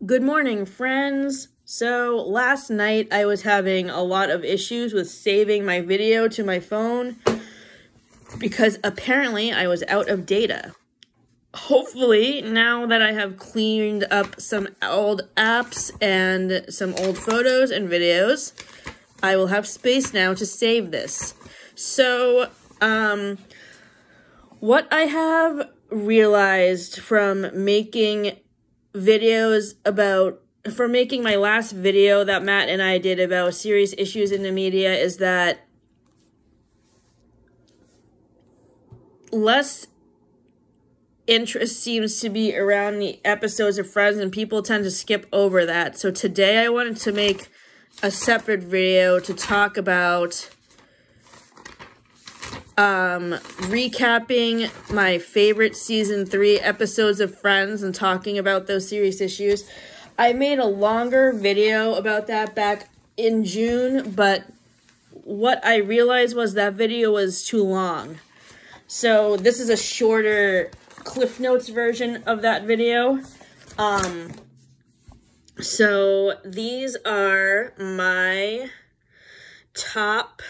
Good morning, friends. So last night I was having a lot of issues with saving my video to my phone because apparently I was out of data. Hopefully, now that I have cleaned up some old apps and some old photos and videos, I will have space now to save this. So, what I have realized from making videos from making my last video that Matt and I did about serious issues in the media is that less interest seems to be around the episodes of Friends and people tend to skip over that. So today I wanted to make a separate video to talk about recapping my favorite season 3 episodes of Friends and talking about those serious issues. I made a longer video about that back in June, but what I realized was that video was too long. So this is a shorter Cliff Notes version of that video. So these are my top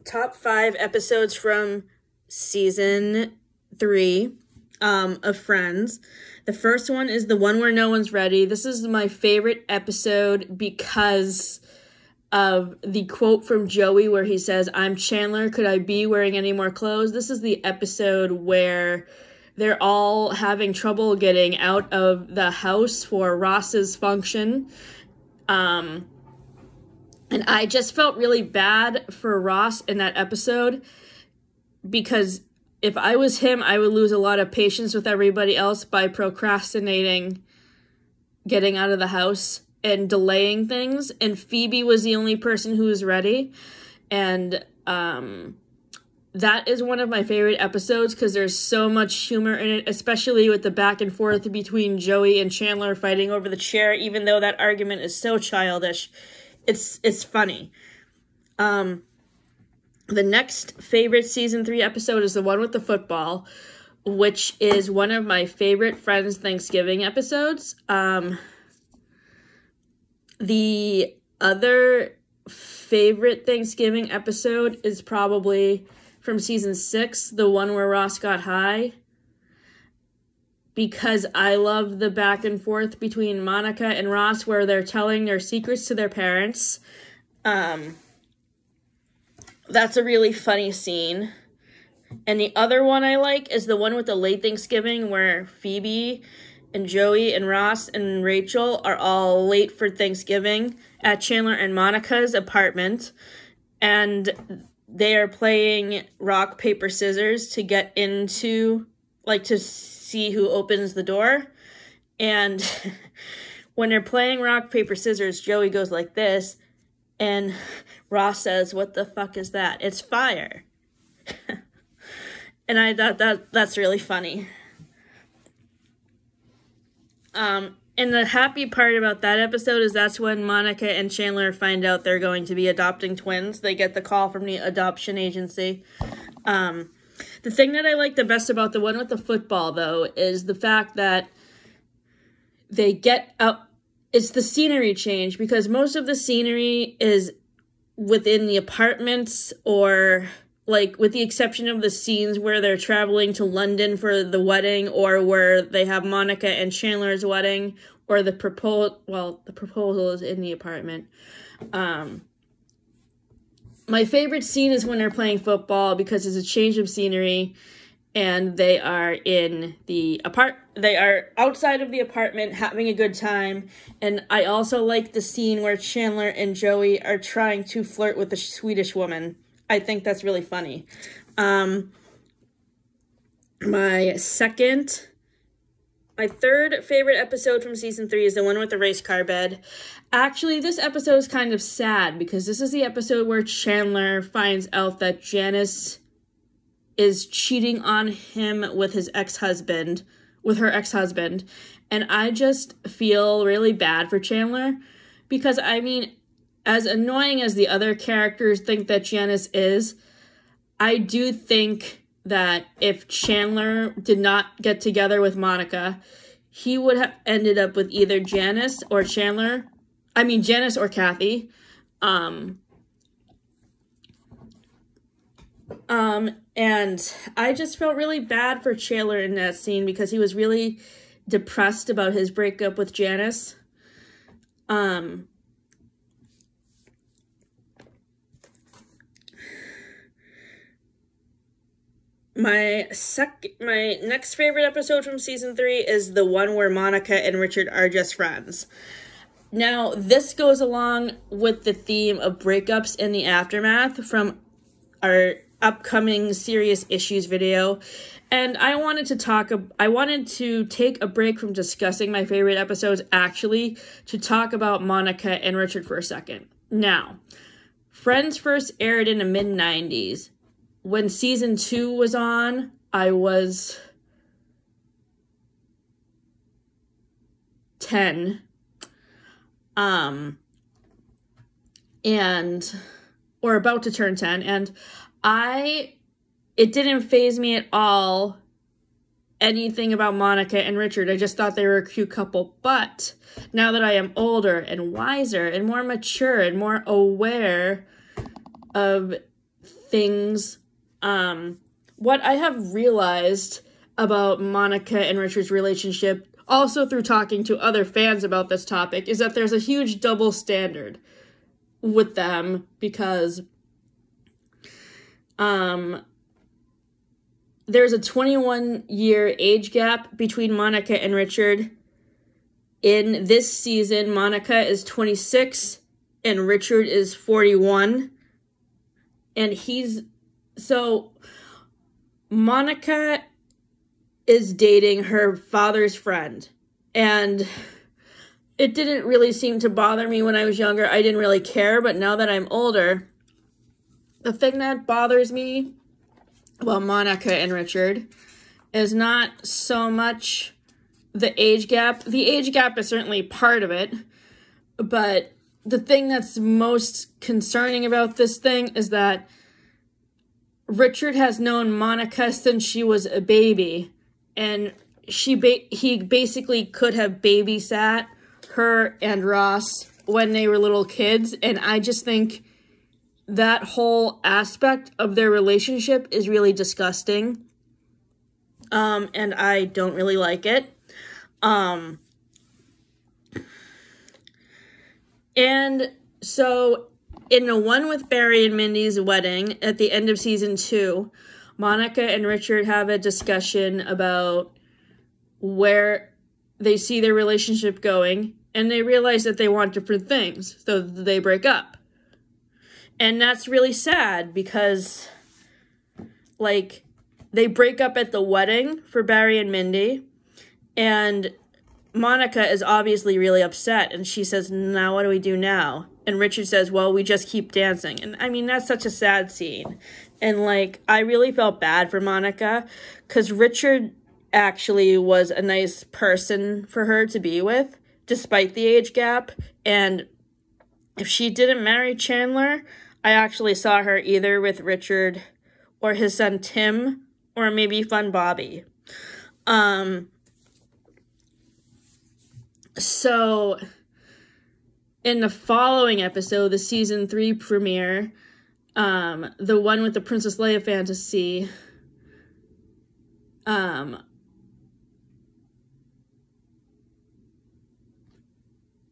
top 5 episodes from season 3 of Friends. The first one is the one where no one's ready. This is my favorite episode because of the quote from Joey where he says, "I'm Chandler, could I be wearing any more clothes?" This is the episode where they're all having trouble getting out of the house for Ross's function. And I just felt really bad for Ross in that episode because if I was him, I would lose a lot of patience with everybody else by procrastinating getting out of the house and delaying things. And Phoebe was the only person who was ready. And that is one of my favorite episodes because there's so much humor in it, especially with the back and forth between Joey and Chandler fighting over the chair, even though that argument is so childish. It's funny. The next favorite season 3 episode is the one with the football, which is one of my favorite Friends Thanksgiving episodes. The other favorite Thanksgiving episode is probably from season 6, the one where Ross got high, because I love the back and forth between Monica and Ross where they're telling their secrets to their parents. That's a really funny scene. And the other one I like is the one with the late Thanksgiving where Phoebe and Joey and Ross and Rachel are all late for Thanksgiving at Chandler and Monica's apartment. And they are playing rock, paper, scissors to get into, to see who opens the door. And when they're playing rock, paper, scissors, Joey goes like this. And Ross says, "What the fuck is that?" "It's fire." And I thought that's really funny. And the happy part about that episode is that's when Monica and Chandler find out they're going to be adopting twins. They get the call from the adoption agency. The thing that I like the best about the one with the football, though, is the fact that they get out. It's the scenery change, because most of the scenery is within the apartments, or with the exception of the scenes where they're traveling to London for the wedding, or where they have Monica and Chandler's wedding, or the proposal is in the apartment. My favorite scene is when they're playing football because it's a change of scenery and they are they are outside of the apartment having a good time. And I also like the scene where Chandler and Joey are trying to flirt with the Swedish woman. I think that's really funny. My third favorite episode from season 3 is the one with the race car bed. Actually, this episode is kind of sad because this is the episode where Chandler finds out that Janice is cheating on him with her ex-husband. And I just feel really bad for Chandler because, as annoying as the other characters think that Janice is, I do think that if Chandler did not get together with Monica, he would have ended up with either Janice or Janice or Kathy. And I just felt really bad for Chandler in that scene because he was really depressed about his breakup with Janice. My next favorite episode from season 3 is the one where Monica and Richard are just friends. Now, this goes along with the theme of breakups in the aftermath from our upcoming serious issues video. And I wanted to take a break from discussing my favorite episodes actually to talk about Monica and Richard for a second. Now, Friends first aired in the mid-90s. When season 2 was on, I was 10. Or about to turn 10, and it didn't faze me at all anything about Monica and Richard. I just thought they were a cute couple. But now that I am older and wiser and more mature and more aware of things, what I have realized about Monica and Richard's relationship, also through talking to other fans about this topic, is that there's a huge double standard with them because there's a 21-year age gap between Monica and Richard. In this season, Monica is 26 and Richard is 41. And Monica is dating her father's friend. And it didn't really seem to bother me when I was younger. I didn't really care, but now that I'm older, the thing that bothers me about Monica and Richard is not so much the age gap. The age gap is certainly part of it, but the thing that's most concerning about this thing is that Richard has known Monica since she was a baby, and he basically could have babysat her and Ross when they were little kids, and I just think that whole aspect of their relationship is really disgusting, and I don't really like it. And so in the one with Barry and Mindy's wedding at the end of season 2, Monica and Richard have a discussion about where they see their relationship going, and they realize that they want different things, so they break up. And that's really sad because, they break up at the wedding for Barry and Mindy, and Monica is obviously really upset, and she says, now what do we do now? And Richard says, well, we just keep dancing. And, I mean, that's such a sad scene. And, I really felt bad for Monica, because Richard actually was a nice person for her to be with, despite the age gap. And if she didn't marry Chandler, I actually saw her either with Richard or his son Tim, or maybe Fun Bobby. So in the following episode, the season 3 premiere, the one with the Princess Leia fantasy,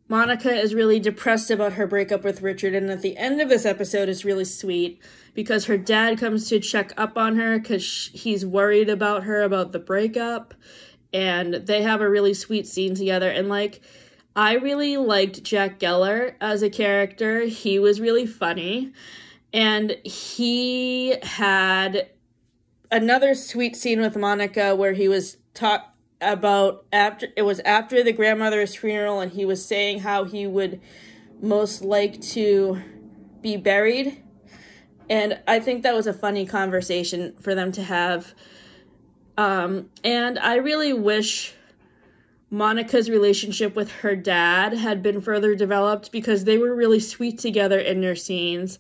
Monica is really depressed about her breakup with Richard, and at the end of this episode is really sweet because her dad comes to check up on her because he's worried about her about the breakup, and they have a really sweet scene together. And I really liked Jack Geller as a character. He was really funny, and he had another sweet scene with Monica where he was about after the grandmother's funeral, and he was saying how he would most like to be buried, and I think that was a funny conversation for them to have. And I really wish Monica's relationship with her dad had been further developed because they were really sweet together in their scenes.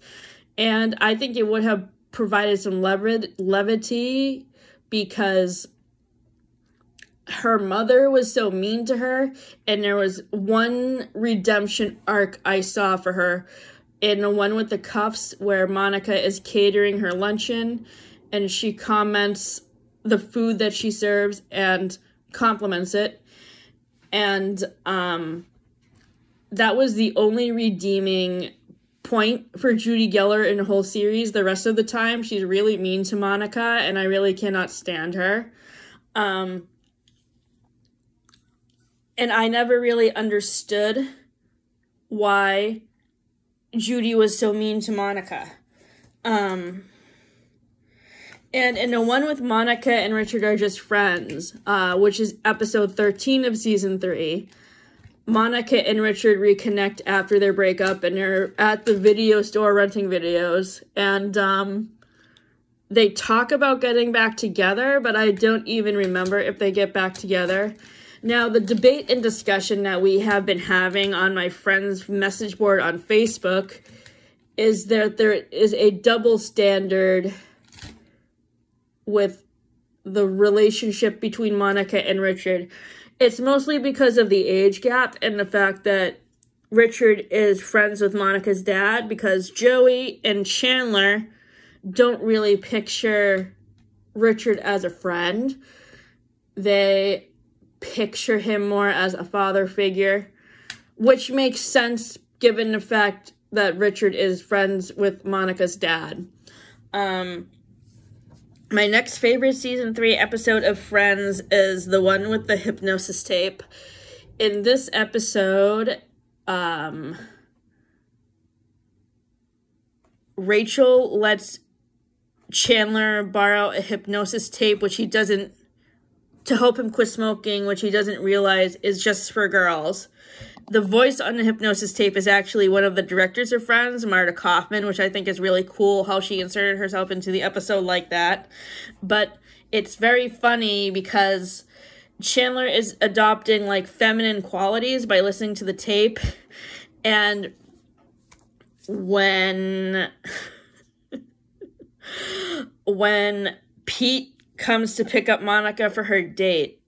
And I think it would have provided some levity because her mother was so mean to her, and there was one redemption arc I saw for her in the one with the cuffs where Monica is catering her luncheon and she comments the food that she serves and compliments it. And that was the only redeeming point for Judy Geller in the whole series. The rest of the time, she's really mean to Monica, and I really cannot stand her. And I never really understood why Judy was so mean to Monica. And in the one with Monica and Richard are just friends, which is episode 13 of season 3, Monica and Richard reconnect after their breakup, and they're at the video store renting videos, and they talk about getting back together, but I don't even remember if they get back together. Now, the debate and discussion that we have been having on my friend's message board on Facebook is that there is a double standard with the relationship between Monica and Richard. It's mostly because of the age gap and the fact that Richard is friends with Monica's dad, because Joey and Chandler don't really picture Richard as a friend. They picture him more as a father figure, which makes sense given the fact that Richard is friends with Monica's dad. My next favorite season 3 episode of Friends is the one with the hypnosis tape. In this episode, Rachel lets Chandler borrow a hypnosis tape, which he doesn't, to help him quit smoking, which he doesn't realize is just for girls. The voice on the hypnosis tape is actually one of the directors of Friends, Marta Kaufman, which I think is really cool how she inserted herself into the episode like that. But it's very funny because Chandler is adopting like feminine qualities by listening to the tape. And when Pete comes to pick up Monica for her date,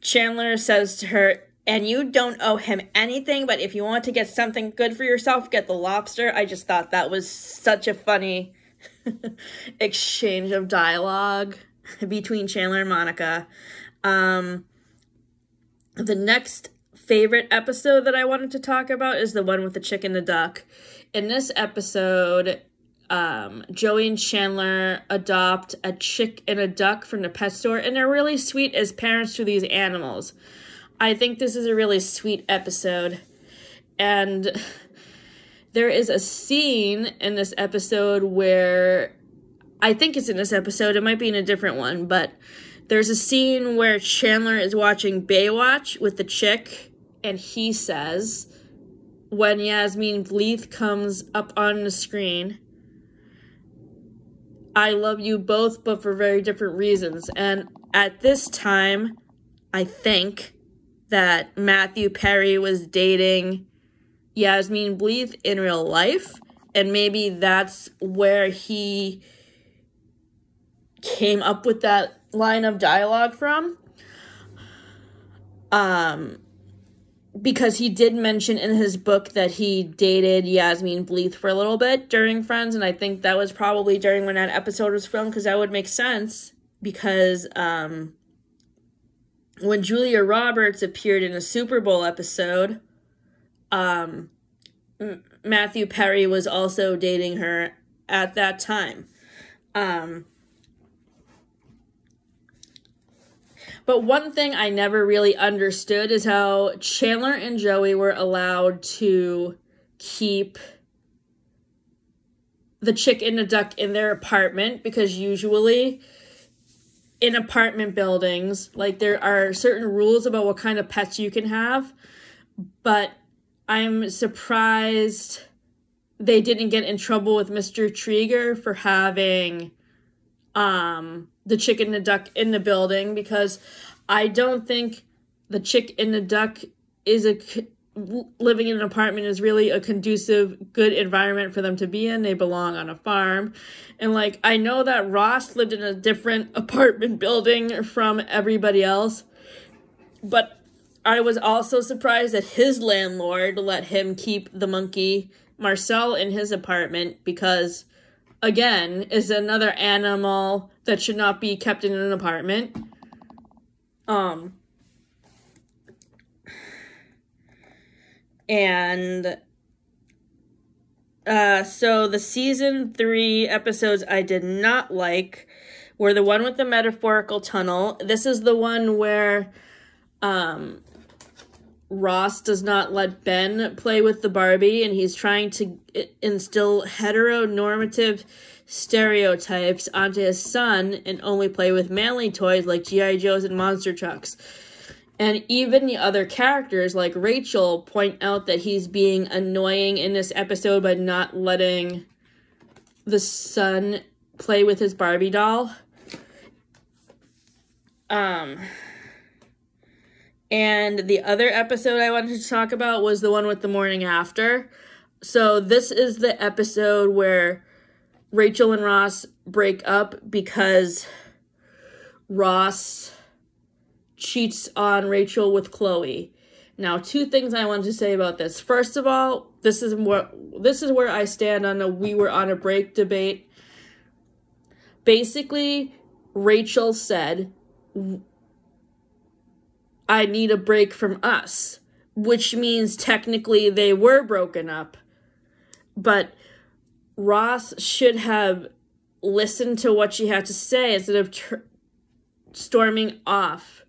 Chandler says to her, "And you don't owe him anything, but if you want to get something good for yourself, get the lobster." I just thought that was such a funny exchange of dialogue between Chandler and Monica. The next favorite episode that I wanted to talk about is the one with the chick and the duck. In this episode, Joey and Chandler adopt a chick and a duck from the pet store, and they're really sweet as parents to these animals. I think this is a really sweet episode, and there is a scene in this episode where, I think it's in this episode, it might be in a different one, but there's a scene where Chandler is watching Baywatch with the chick, and he says, when Yasmin Bleeth comes up on the screen, "I love you both, but for very different reasons." And at this time, I think that Matthew Perry was dating Yasmin Bleeth in real life, and maybe that's where he came up with that line of dialogue from. Because he did mention in his book that he dated Yasmin Bleeth for a little bit during Friends, and I think that was probably during when that episode was filmed, because that would make sense, because when Julia Roberts appeared in a Super Bowl episode, Matthew Perry was also dating her at that time. But one thing I never really understood is how Chandler and Joey were allowed to keep the chick and the duck in their apartment, because usually in apartment buildings, like, there are certain rules about what kind of pets you can have, but I'm surprised they didn't get in trouble with Mr. Trieger for having the chick and the duck in the building, because I don't think the chick and the duck is living in an apartment is really a conducive, good environment for them to be in. They belong on a farm. And, like, I know that Ross lived in a different apartment building from everybody else, but I was also surprised that his landlord let him keep the monkey, Marcel, in his apartment because, again, is another animal that should not be kept in an apartment. So the season 3 episodes I did not like were the one with the metaphorical tunnel. This is the one where Ross does not let Ben play with the Barbie, and he's trying to instill heteronormative stereotypes onto his son and only play with manly toys like G.I. Joes and monster trucks. And even the other characters, like Rachel, point out that he's being annoying in this episode by not letting the son play with his Barbie doll. And the other episode I wanted to talk about was the one with the morning after. So this is the episode where Rachel and Ross break up because Ross cheats on Rachel with Chloe. Now, 2 things I wanted to say about this. First of all, this is where I stand on the we were on a break debate. Basically, Rachel said, I need a break from us, which means technically they were broken up. But Ross should have listened to what she had to say instead of storming off.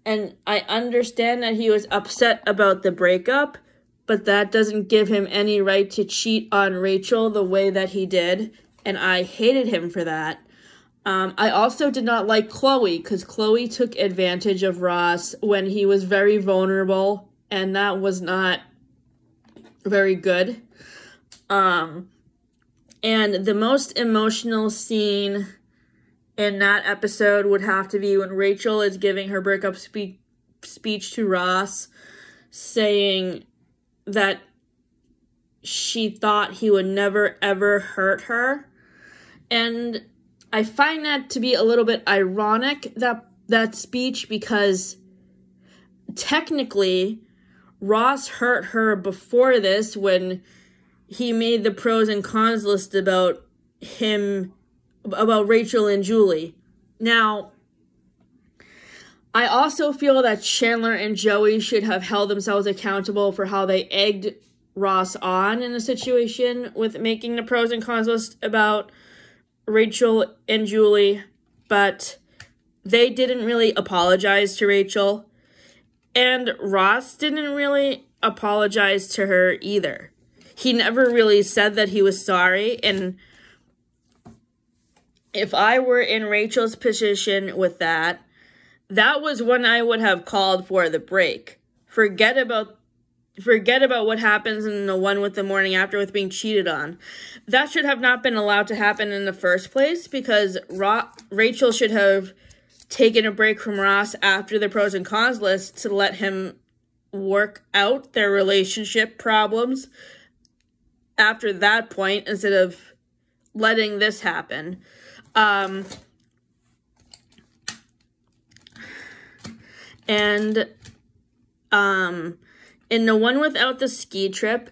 And I understand that he was upset about the breakup, but that doesn't give him any right to cheat on Rachel the way that he did, and I hated him for that. I also did not like Chloe, because Chloe took advantage of Ross when he was very vulnerable, and that was not very good. And the most emotional scene in that episode would have to be when Rachel is giving her breakup speech to Ross, saying that she thought he would never, ever hurt her. And I find that to be a little bit ironic, that speech, because technically Ross hurt her before this when he made the pros and cons list about Rachel and Julie. Now, I also feel that Chandler and Joey should have held themselves accountable for how they egged Ross on in a situation with making the pros and cons list about Rachel and Julie, but they didn't really apologize to Rachel, and Ross didn't really apologize to her either. He never really said that he was sorry, and if I were in Rachel's position with that was when I would have called for the break. Forget about what happens in the one with the morning after with being cheated on. That should have not been allowed to happen in the first place, because Rachel should have taken a break from Ross after the pros and cons list to let him work out their relationship problems after that point, instead of letting this happen. In the one without the ski trip,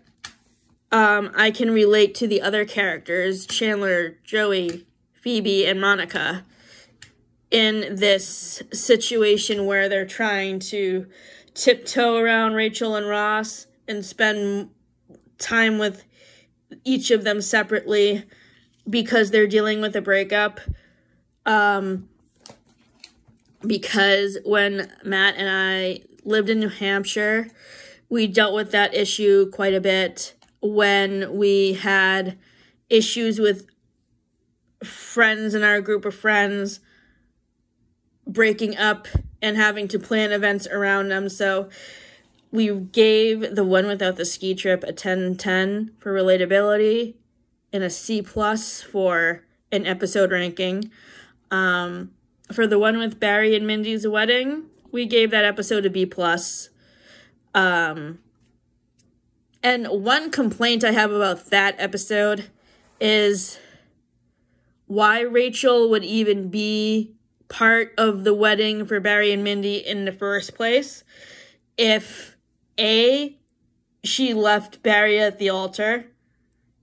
I can relate to the other characters, Chandler, Joey, Phoebe, and Monica, in this situation where they're trying to tiptoe around Rachel and Ross and spend time with each of them separately because they're dealing with a breakup. Because when Matt and I lived in New Hampshire, we dealt with that issue quite a bit when we had issues with friends in our group of friends breaking up and having to plan events around them. So we gave the one without the ski trip a 10/10 for relatability and a C+ for an episode ranking. For the one with Barry and Mindy's wedding, We gave that episode a B+. And one complaint I have about that episode is why Rachel would even be part of the wedding for Barry and Mindy in the first place if A, she left Barry at the altar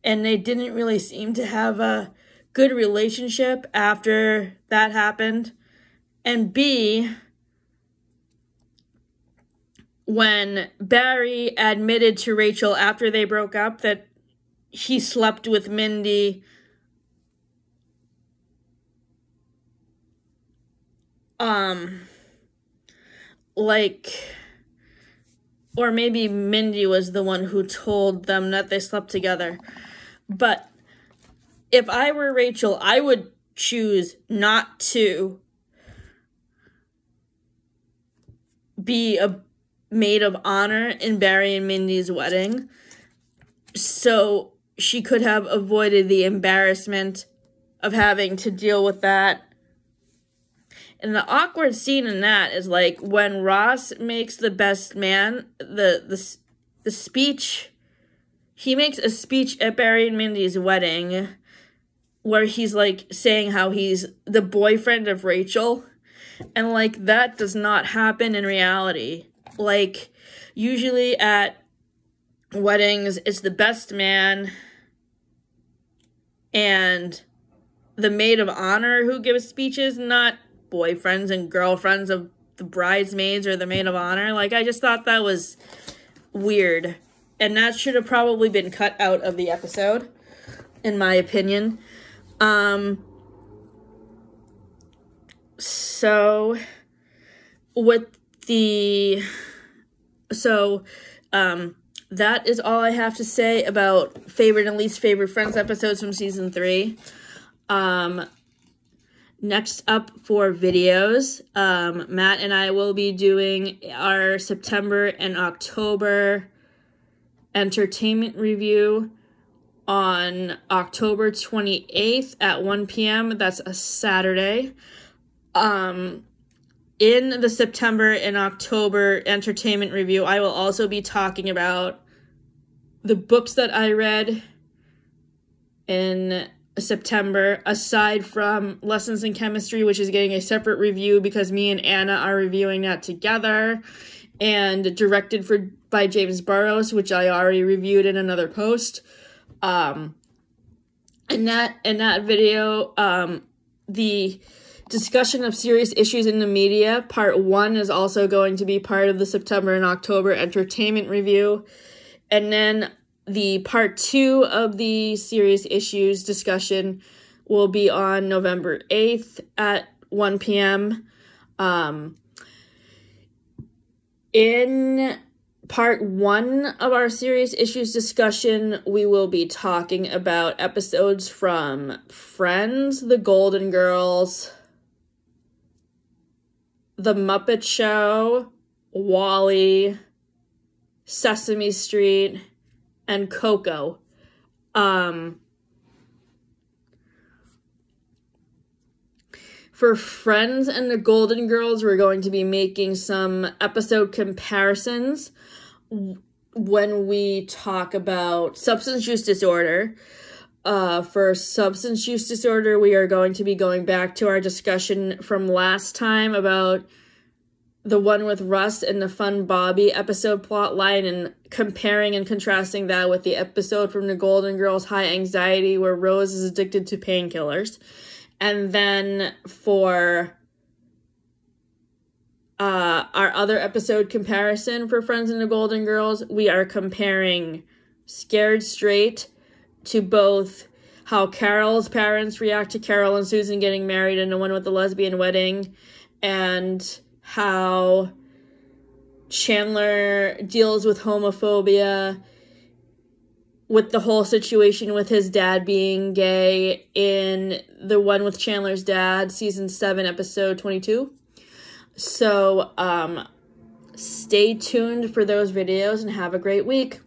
and they didn't really seem to have a good relationship after that happened, and B, when Barry admitted to Rachel after they broke up that he slept with Mindy or maybe Mindy was the one who told them that they slept together. But if I were Rachel, I would choose not to be a maid of honor in Barry and Mindy's wedding, so she could have avoided the embarrassment of having to deal with that. And the awkward scene in that is like when Ross makes the best man, the speech, he makes a speech at Barry and Mindy's wedding where he's like saying how he's the boyfriend of Rachel. And like that does not happen in reality. Like usually at weddings, it's the best man and the maid of honor who gives speeches, not boyfriends and girlfriends of the bridesmaids or the maid of honor. Like, I just thought that was weird. And that should have probably been cut out of the episode, in my opinion. So, that is all I have to say about favorite and least favorite Friends episodes from season 3. Next up for videos, Matt and I will be doing our September and October entertainment review on October 28th at 1 p.m. That's a Saturday. In the September and October entertainment review, I will also be talking about the books that I read in September, aside from Lessons in Chemistry, which is getting a separate review because me and Anna are reviewing that together, and directed by James Burrows, which I already reviewed in another post. In that video, the discussion of serious issues in the media, part 1, is also going to be part of the September and October entertainment review. And then the part 2 of the serious issues discussion will be on November 8th at 1 p.m. In part 1 of our serious issues discussion, we will be talking about episodes from Friends, The Golden Girls, The Muppet Show, WALL-E, Sesame Street, and Coco. For Friends and The Golden Girls, we're going to be making some episode comparisons when we talk about substance use disorder. For substance use disorder, we are going to be going back to our discussion from last time about the one with Russ and the Fun Bobby episode plotline, and comparing and contrasting that with the episode from The Golden Girls, High Anxiety, where Rose is addicted to painkillers. And then for our other episode comparison for Friends and The Golden Girls, we are comparing Scared Straight to both how Carol's parents react to Carol and Susan getting married and the one with the lesbian wedding, and how Chandler deals with homophobia with the whole situation with his dad being gay in the one with Chandler's dad, season 7, episode 22. So, stay tuned for those videos and have a great week.